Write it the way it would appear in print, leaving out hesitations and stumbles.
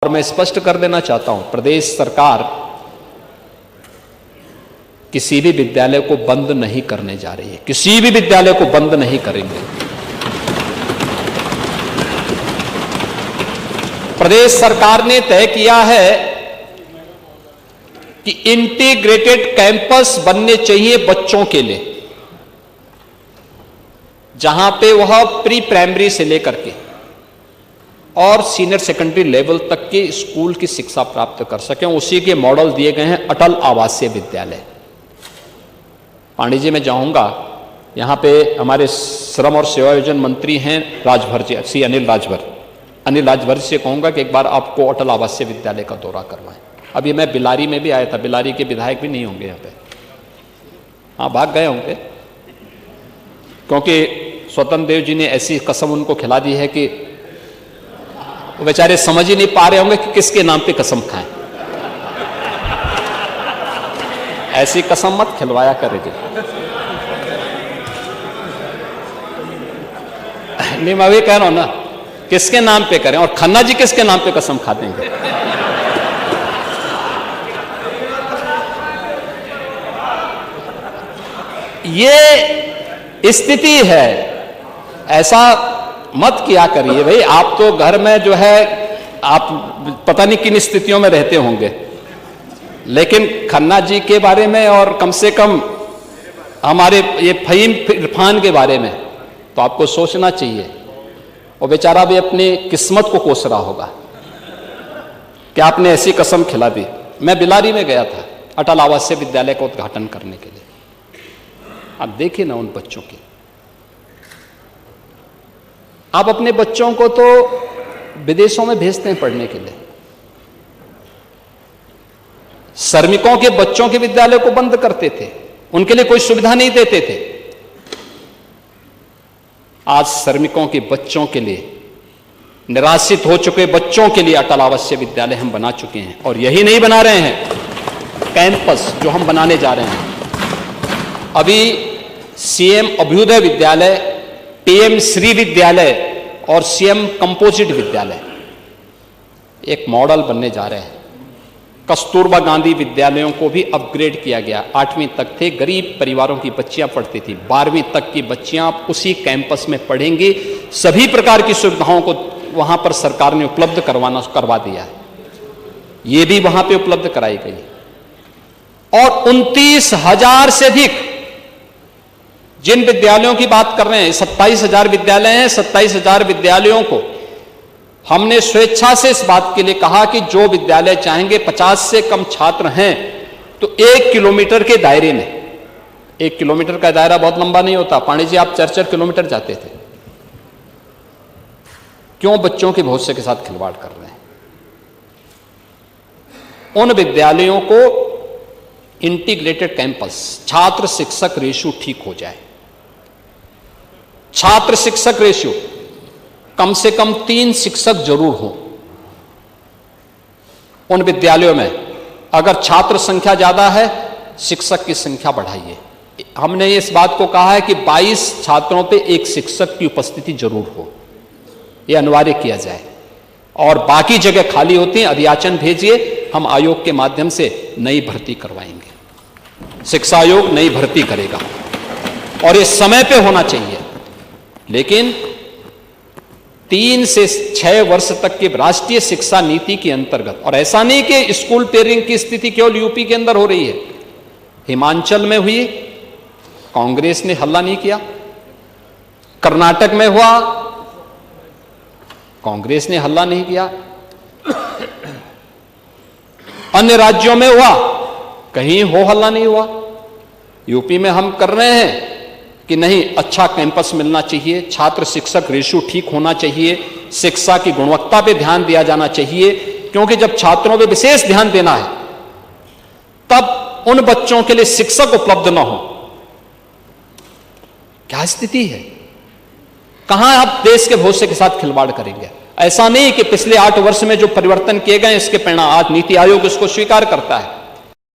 और मैं स्पष्ट कर देना चाहता हूं, प्रदेश सरकार किसी भी विद्यालय को बंद नहीं करने जा रही है। किसी भी विद्यालय को बंद नहीं करेंगे। प्रदेश सरकार ने तय किया है कि इंटीग्रेटेड कैंपस बनने चाहिए बच्चों के लिए, जहां पे वह प्री प्राइमरी से लेकर के और सीनियर सेकेंडरी लेवल तक के स्कूल की शिक्षा प्राप्त कर सकें। उसी के मॉडल दिए गए हैं अटल आवासीय विद्यालय। पांडे जी, मैं जाऊंगा, यहां पे हमारे श्रम और सेवायोजन मंत्री हैं राजभर जी, श्री अनिल राजभर जी से कहूंगा कि एक बार आपको अटल आवासीय विद्यालय का दौरा करवाएं। अभी मैं बिलारी में भी आया था, बिलारी के विधायक भी नहीं होंगे यहाँ पे, हाँ भाग गए होंगे, क्योंकि स्वतंत्र देव जी ने ऐसी कसम उनको खिला दी है कि वो बेचारे समझ ही नहीं पा रहे होंगे कि किसके नाम पे कसम खाएं। ऐसी कसम मत खिलवाया करे जी। नहीं, मैं भी कह रहा हूं ना, किसके नाम पे करें, और खन्ना जी किसके नाम पे कसम खा देंगे। ये स्थिति है, ऐसा मत किया करिए भाई। आप तो घर में जो है, आप पता नहीं किन स्थितियों में रहते होंगे, लेकिन खन्ना जी के बारे में और कम से कम हमारे ये फहीम इरफान के बारे में तो आपको सोचना चाहिए। और बेचारा भी अपनी किस्मत को कोस रहा होगा कि आपने ऐसी कसम खिला दी। मैं बिलारी में गया था अटल आवासीय विद्यालय का उद्घाटन करने के लिए। आप देखिए ना उन बच्चों की। आप अपने बच्चों को तो विदेशों में भेजते हैं पढ़ने के लिए, श्रमिकों के बच्चों के विद्यालय को बंद करते थे, उनके लिए कोई सुविधा नहीं देते थे। आज श्रमिकों के बच्चों के लिए, निराश्रित हो चुके बच्चों के लिए अटल आवासीय विद्यालय हम बना चुके हैं। और यही नहीं बना रहे हैं, कैंपस जो हम बनाने जा रहे हैं, अभी सीएम अभ्युदय विद्यालय, पीएम श्री विद्यालय और सीएम कंपोजिट विद्यालय एक मॉडल बनने जा रहे हैं। कस्तूरबा गांधी विद्यालयों को भी अपग्रेड किया गया। 8वीं तक थे, गरीब परिवारों की बच्चियां पढ़ती थी, 12वीं तक की बच्चियां उसी कैंपस में पढ़ेंगी। सभी प्रकार की सुविधाओं को वहां पर सरकार ने उपलब्ध करवा दिया है। ये भी वहां पे उपलब्ध कराई गई। और 29,000 से अधिक जिन विद्यालयों की बात कर रहे हैं, 27,000 विद्यालय हैं, 27,000 विद्यालयों को हमने स्वेच्छा से इस बात के लिए कहा कि जो विद्यालय चाहेंगे, 50 से कम छात्र हैं तो 1 किलोमीटर के दायरे में, 1 किलोमीटर का दायरा बहुत लंबा नहीं होता। पांडे जी, आप 4-4 किलोमीटर जाते थे, क्यों बच्चों के भविष्य के साथ खिलवाड़ कर रहे हैं? उन विद्यालयों को इंटीग्रेटेड कैंपस, छात्र शिक्षक रेशियो ठीक हो जाए। छात्र शिक्षक रेशियो कम से कम 3 शिक्षक जरूर हो उन विद्यालयों में। अगर छात्र संख्या ज्यादा है, शिक्षक की संख्या बढ़ाइए। हमने इस बात को कहा है कि 22 छात्रों पे 1 शिक्षक की उपस्थिति जरूर हो, यह अनिवार्य किया जाए। और बाकी जगह खाली होती हैं, अधियाचन भेजिए, हम आयोग के माध्यम से नई भर्ती करवाएंगे। शिक्षा आयोग नई भर्ती करेगा और ये समय पे होना चाहिए। लेकिन 3 से 6 वर्ष तक की राष्ट्रीय शिक्षा नीति के अंतर्गत, और ऐसा नहीं कि स्कूल पेयरिंग की स्थिति केवल यूपी के अंदर हो रही है, हिमाचल में हुई, कांग्रेस ने हल्ला नहीं किया। कर्नाटक में हुआ, कांग्रेस ने हल्ला नहीं किया। अन्य राज्यों में हुआ, कहीं हो हल्ला नहीं हुआ। यूपी में हम कर रहे हैं कि नहीं, अच्छा कैंपस मिलना चाहिए, छात्र शिक्षक रेशियो ठीक होना चाहिए, शिक्षा की गुणवत्ता पे ध्यान दिया जाना चाहिए, क्योंकि जब छात्रों पे विशेष ध्यान देना है तब उन बच्चों के लिए शिक्षक उपलब्ध ना हो। क्या स्थिति है? कहां आप देश के भविष्य के साथ खिलवाड़ करेंगे? ऐसा नहीं कि पिछले 8 वर्ष में जो परिवर्तन किए गए इसके परिणाम, आज नीति आयोग इसको स्वीकार करता है,